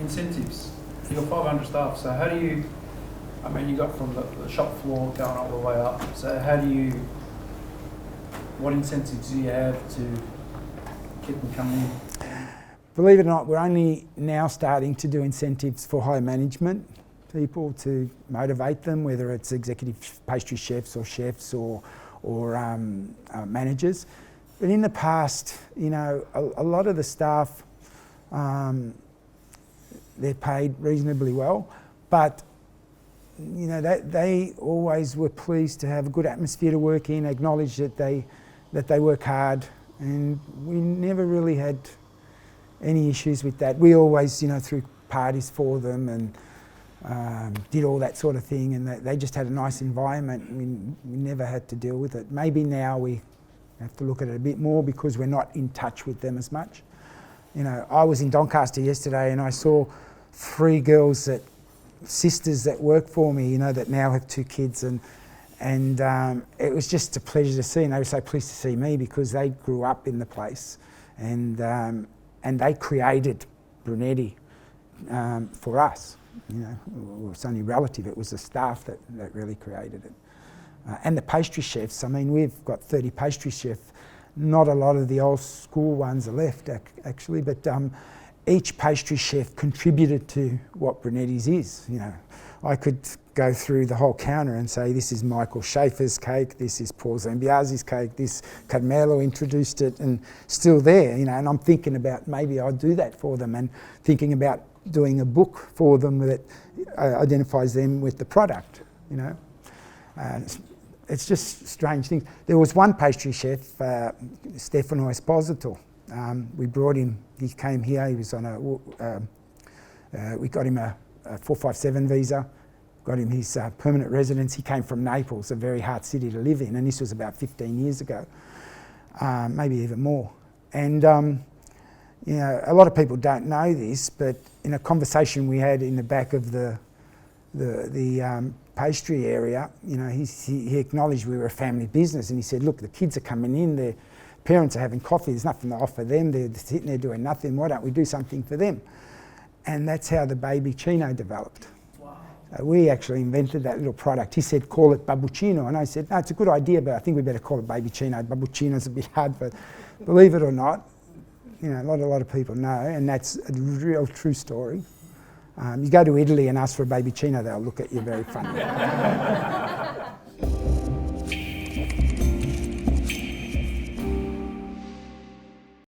incentives. You've got 500 staff, so how do you, I mean, you got from the shop floor going all the way up, so how do you, what incentives do you have to keep them coming in? Believe it or not, we're only now starting to do incentives for high management people to motivate them, whether it's executive pastry chefs or managers. But in the past, you know, a lot of the staff, they're paid reasonably well, but you know, they always were pleased to have a good atmosphere to work in, acknowledge that they work hard, and we never really had any issues with that. We always, you know, threw parties for them and did all that sort of thing, and they just had a nice environment. We never had to deal with it. Maybe now we have to look at it a bit more because we're not in touch with them as much. You know, I was in Doncaster yesterday and I saw 3 girls sisters that work for me, you know, that now have 2 kids, and it was just a pleasure to see, and they were so pleased to see me because they grew up in the place, and they created Brunetti for us. You know, it's only relative. It was the staff that really created it, and the pastry chefs. I mean, we've got 30 pastry chefs. Not a lot of the old school ones are left, actually, but each pastry chef contributed to what Brunetti's is. You know, I could go through the whole counter and say, this is Michael Schaefer's cake, this is Paul Zambiasi's cake, this Carmelo introduced it, and still there, you know, and I'm thinking about maybe I'll do that for them, and thinking about doing a book for them that identifies them with the product, you know. It's just strange things. There was one pastry chef, Stefano Esposito. We brought him, he came here, he was on we got him a 457 visa, got him his permanent residence. He came from Naples, a very hard city to live in, and this was about 15 years ago, maybe even more. And you know, a lot of people don't know this, but in a conversation we had in the back of the pastry area, you know, he acknowledged we were a family business, and he said, look, the kids are coming in, their parents are having coffee, there's nothing to offer them, they're sitting there doing nothing, why don't we do something for them? And that's how the baby Chino developed. Wow. We actually invented that little product. He said, call it Chino, and I said, no, it's a good idea, but I think we better call it baby Chino. Chino's a bit hard, but believe it or not, you know, a lot of people know, and that's a real true story. You go to Italy and ask for a baby Chino, they'll look at you very funny.